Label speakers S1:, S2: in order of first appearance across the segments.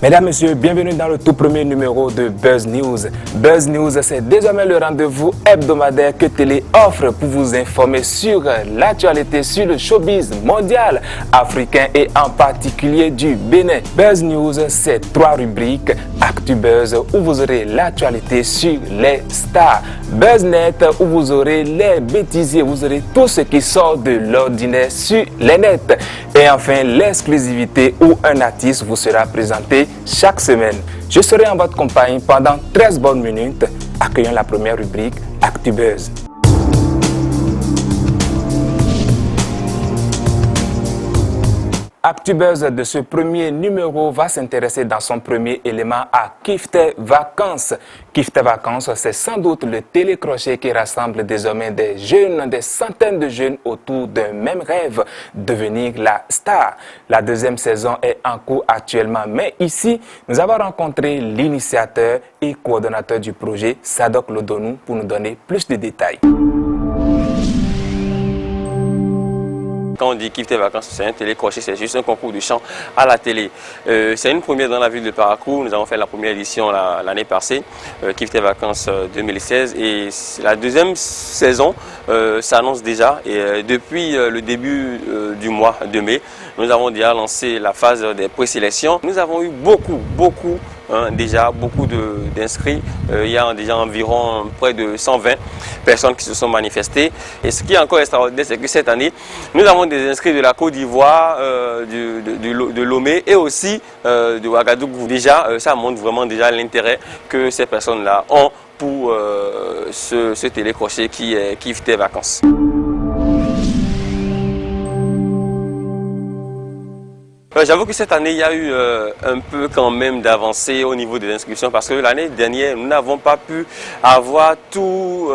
S1: Mesdames, Messieurs, bienvenue dans le tout premier numéro de Buzz News. Buzz News, c'est désormais le rendez-vous hebdomadaire que Télé offre pour vous informer sur l'actualité sur le showbiz mondial, africain et en particulier du Bénin. Buzz News, c'est 3 rubriques. Actu Buzz, où vous aurez l'actualité sur les stars. BuzzNet, où vous aurez les bêtisiers, vous aurez tout ce qui sort de l'ordinaire sur les nets. Et enfin, l'exclusivité où un artiste vous sera présenté chaque semaine. Je serai en votre compagnie pendant 13 bonnes minutes. Accueillons la première rubrique, Actu Buzz. ActuBuzz de ce premier numéro va s'intéresser dans son premier élément à Kifté Vacances. Kifté Vacances, c'est sans doute le télécrochet qui rassemble désormais des jeunes, des centaines de jeunes autour d'un même rêve, devenir la star. La deuxième saison est en cours actuellement, mais ici, nous avons rencontré l'initiateur et coordonnateur du projet, Sadok Lodonou, pour nous donner plus de détails.
S2: Quand on dit Kifté Vacances, c'est un télécrochet, c'est juste un concours de chant à la télé. C'est une première dans la ville de Parakou. Nous avons fait la première édition l'année passée, Kifté Vacances 2016. Et la deuxième saison s'annonce déjà. Et depuis le début du mois de mai, nous avons déjà lancé la phase des présélections. Nous avons eu beaucoup déjà beaucoup d'inscrits. Il y a déjà environ près de 120 personnes qui se sont manifestées. Et ce qui est encore extraordinaire, c'est que cette année, nous avons des inscrits de la Côte d'Ivoire, de Lomé et aussi de Ouagadougou. Déjà, ça montre vraiment déjà l'intérêt que ces personnes-là ont pour ce télécrochet qui est Kifté Vacances. J'avoue que cette année, il y a eu un peu quand même d'avancée au niveau des inscriptions parce que l'année dernière, nous n'avons pas pu avoir tous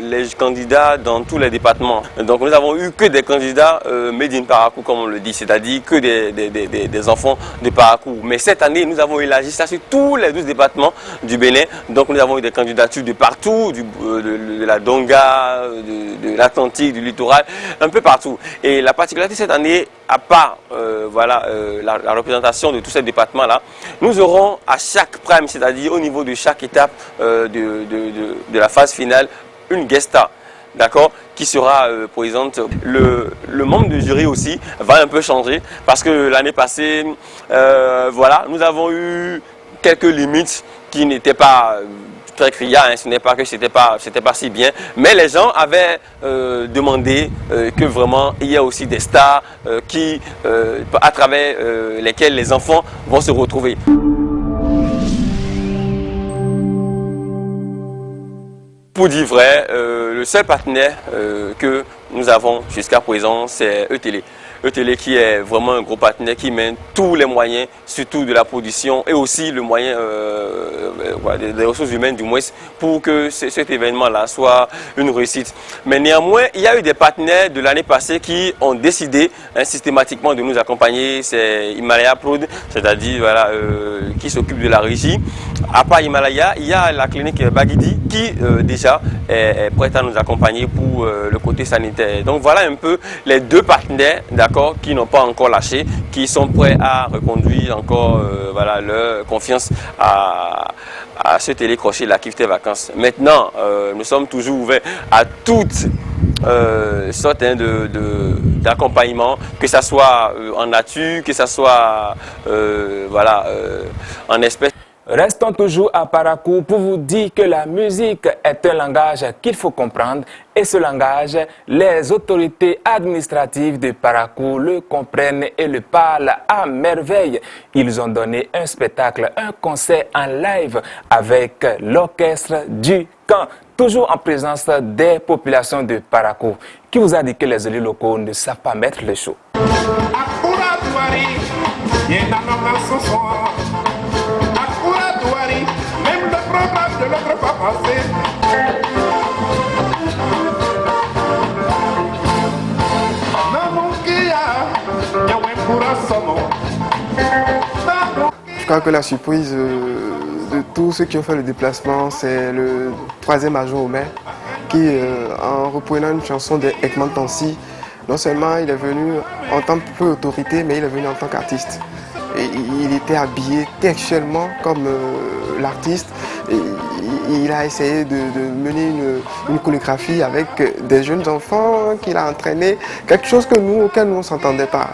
S2: les candidats dans tous les départements. Donc nous avons eu que des candidats made in Parakou, comme on le dit, c'est-à-dire que des enfants de Parakou. Mais cette année, nous avons élargi ça sur tous les 12 départements du Bénin. Donc nous avons eu des candidatures de partout, de la Donga, de l'Atlantique, du littoral, un peu partout. Et la particularité cette année, à part la représentation de tous ces départements-là, nous aurons à chaque prime, c'est-à-dire au niveau de chaque étape de la phase finale, une guest star, d'accord, qui sera présente. Le membre de jury aussi va un peu changer parce que l'année passée, nous avons eu quelques limites qui n'étaient pas très criard, ce n'est pas que c'était pas si bien, mais les gens avaient demandé que vraiment il y ait aussi des stars à travers lesquelles les enfants vont se retrouver. Pour dire vrai, le seul partenaire que nous avons jusqu'à présent, c'est ETélé. ETélé qui est vraiment un gros partenaire qui met tous les moyens, surtout de la production et aussi le moyen des ressources humaines du moins pour que cet événement-là soit une réussite. Mais néanmoins, il y a eu des partenaires de l'année passée qui ont décidé systématiquement de nous accompagner. C'est Himalaya Prod, c'est-à-dire qui s'occupe de la régie. À part Himalaya, il y a la clinique Bagidi qui déjà est prête à nous accompagner pour le côté sanitaire. Donc voilà un peu les deux partenaires, d'accord, qui n'ont pas encore lâché, qui sont prêts à reconduire encore leur confiance à ce télécrochet, la Kifté Vacances. Maintenant, nous sommes toujours ouverts à toutes sortes d'accompagnement, que ce soit en nature, que ce soit en espèces.
S1: Restons toujours à Parakou pour vous dire que la musique est un langage qu'il faut comprendre et ce langage, les autorités administratives de Parakou le comprennent et le parlent à merveille. Ils ont donné un spectacle, un concert en live avec l'orchestre du camp, toujours en présence des populations de Parakou. Qui vous a dit que les élus locaux ne savent pas mettre le show?
S3: Même le programme de l'autre pas passé.
S4: Je crois que la surprise de tous ceux qui ont fait le déplacement, c'est le troisième adjoint au maire qui, en reprenant une chanson de Ekman Tansi, non seulement il est venu en tant qu'autorité, mais il est venu en tant qu'artiste. Et il était habillé textuellement comme l'artiste. Il a essayé de mener une chorégraphie avec des jeunes enfants qu'il a entraînés, quelque chose auquel nous on ne s'entendait pas.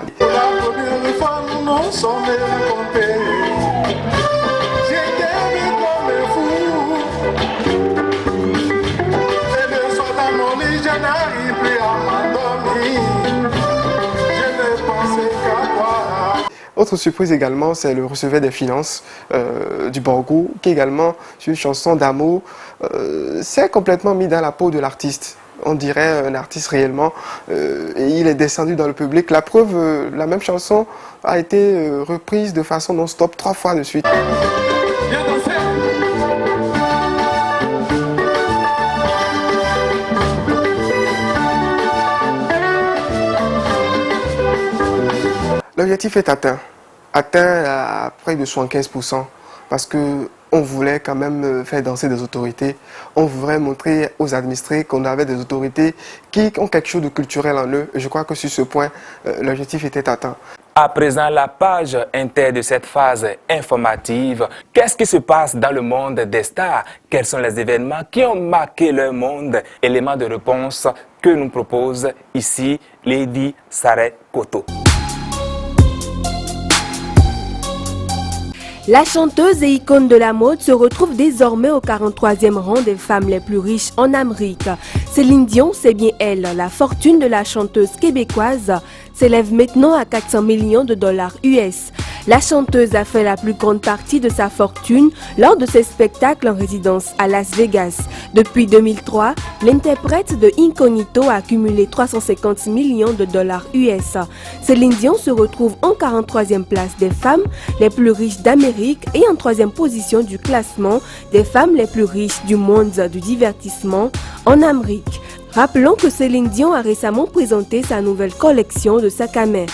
S4: Autre surprise également, c'est le recevé des finances du Borgo, qui est également une chanson d'amour. C'est complètement mis dans la peau de l'artiste. On dirait un artiste réellement. Et il est descendu dans le public. La preuve, la même chanson a été reprise de façon non-stop 3 fois de suite. L'objectif est atteint à près de 75%, parce qu'on voulait quand même faire danser des autorités. On voudrait montrer aux administrés qu'on avait des autorités qui ont quelque chose de culturel en eux. Et je crois que sur ce point, l'objectif était atteint.
S1: À présent, la page inter de cette phase informative. Qu'est-ce qui se passe dans le monde des stars? Quels sont les événements qui ont marqué leur monde? Élément de réponse que nous propose ici Lady Sareh Koto.
S5: La chanteuse et icône de la mode se retrouve désormais au 43e rang des femmes les plus riches en Amérique. Céline Dion, c'est bien elle. La fortune de la chanteuse québécoise s'élève maintenant à 400 millions de dollars US. La chanteuse a fait la plus grande partie de sa fortune lors de ses spectacles en résidence à Las Vegas. Depuis 2003, l'interprète de Incognito a accumulé 350 millions de dollars US. Céline Dion se retrouve en 43e place des femmes les plus riches d'Amérique et en 3e position du classement des femmes les plus riches du monde du divertissement en Amérique. Rappelons que Céline Dion a récemment présenté sa nouvelle collection de sacs à main.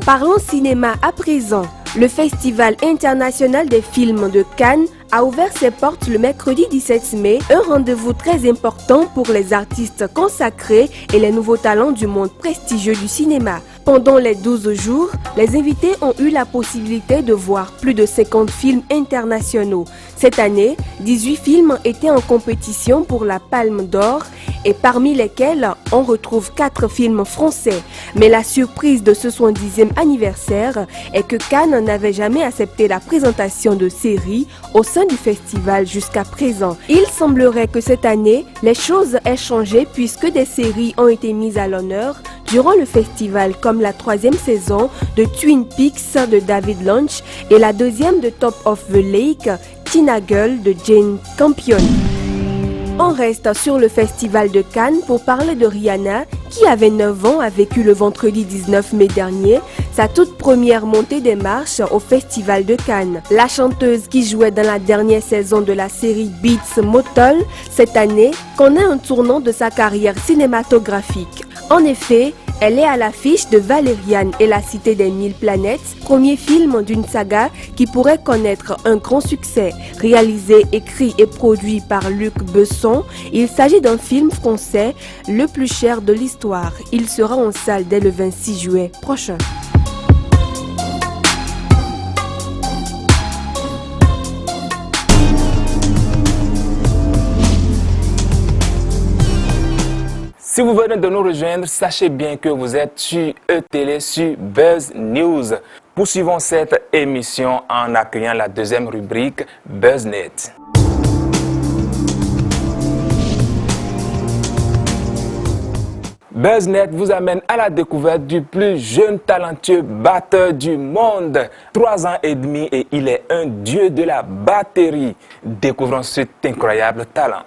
S5: Parlons cinéma à présent. Le Festival international des films de Cannes a ouvert ses portes le mercredi 17 mai, un rendez-vous très important pour les artistes consacrés et les nouveaux talents du monde prestigieux du cinéma. Pendant les 12 jours, les invités ont eu la possibilité de voir plus de 50 films internationaux. Cette année, 18 films étaient en compétition pour la Palme d'Or et parmi lesquels on retrouve 4 films français. Mais la surprise de ce 70e anniversaire est que Cannes n'avait jamais accepté la présentation de séries au sein du festival jusqu'à présent. Il semblerait que cette année, les choses aient changé puisque des séries ont été mises à l'honneur durant le festival, comme la 3e saison de Twin Peaks de David Lynch et la 2e de Top of the Lake, Tina Girl de Jane Campion. On reste sur le festival de Cannes pour parler de Rihanna, qui avait 9 ans, a vécu le vendredi 19 mai dernier sa toute première montée des marches au festival de Cannes. La chanteuse qui jouait dans la dernière saison de la série Beats Motel cette année connaît un tournant de sa carrière cinématographique. En effet, elle est à l'affiche de Valériane et la Cité des 1000 planètes, premier film d'une saga qui pourrait connaître un grand succès. Réalisé, écrit et produit par Luc Besson, il s'agit d'un film français le plus cher de l'histoire. Il sera en salle dès le 26 juillet prochain.
S1: Si vous venez de nous rejoindre, sachez bien que vous êtes sur ETélé, sur Buzz News. Poursuivons cette émission en accueillant la deuxième rubrique BuzzNet. BuzzNet vous amène à la découverte du plus jeune talentueux batteur du monde. 3 ans et demi et il est un dieu de la batterie. Découvrons cet incroyable talent.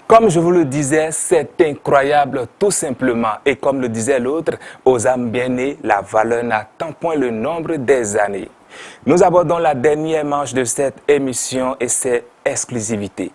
S1: Comme je vous le disais, c'est incroyable tout simplement. Et comme le disait l'autre, aux âmes bien nées, la valeur n'attend point le nombre des années. Nous abordons la dernière manche de cette émission et c'est exclusivité.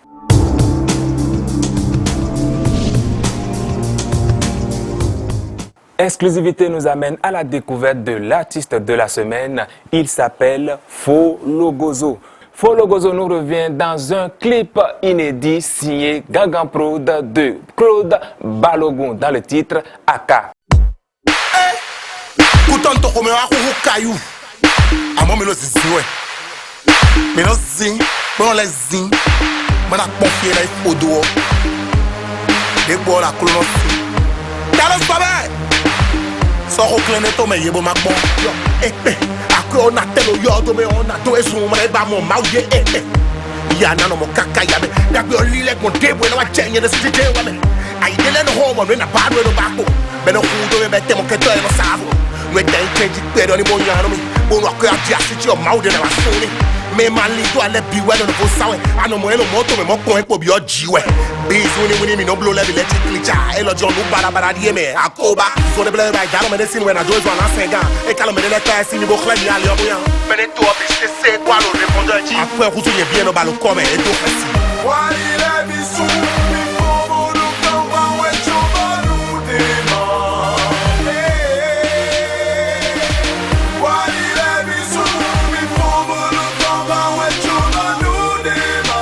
S1: Exclusivité nous amène à la découverte de l'artiste de la semaine. Il s'appelle Fologozo. Fologozo nous revient dans un clip inédit signé Gangan Prod de Claude Balogun dans le titre Aka.
S6: Soro klene to me yebo makbo yo ekpe akro na telo yo do me ona to esu mo ba mo mauye ekpe ya na no mo kaka ya me da bi olile ko debo na wa chenye de sije wa me ai dele no ho mo na ba do ba ko be no hu do me temo ke to e no savo we den change pero ni mo ya no mi bo no akra ti asiti o maude na wa so ni me mali to ale bi we no bo sawe ano mo elo moto me mo kon epo bi o jiwe bizu ni wini mi no blow level electric cha elo jo no bara die me akoba so de blay by dalo me de sin when I do one asenga e kalo me de leta si ni bo khle mi ale obuyan me de to bi c'est quoi le répondeur ji après vous soyez bien no ba lo come e do fasi wali la bi su mi fomo do kan wa we choba nu de ma wali la bi su mi fomo do kan wa we choba nu de ma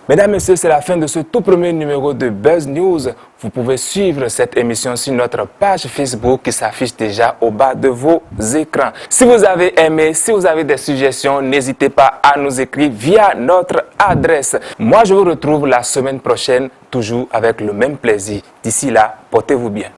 S1: Mesdames, Messieurs, c'est la fin de ce tout premier numéro de Buzz News. Vous pouvez suivre cette émission sur notre page Facebook qui s'affiche déjà au bas de vos écrans. Si vous avez aimé, si vous avez des suggestions, n'hésitez pas à nous écrire via notre adresse. Moi, je vous retrouve la semaine prochaine, toujours avec le même plaisir. D'ici là, portez-vous bien.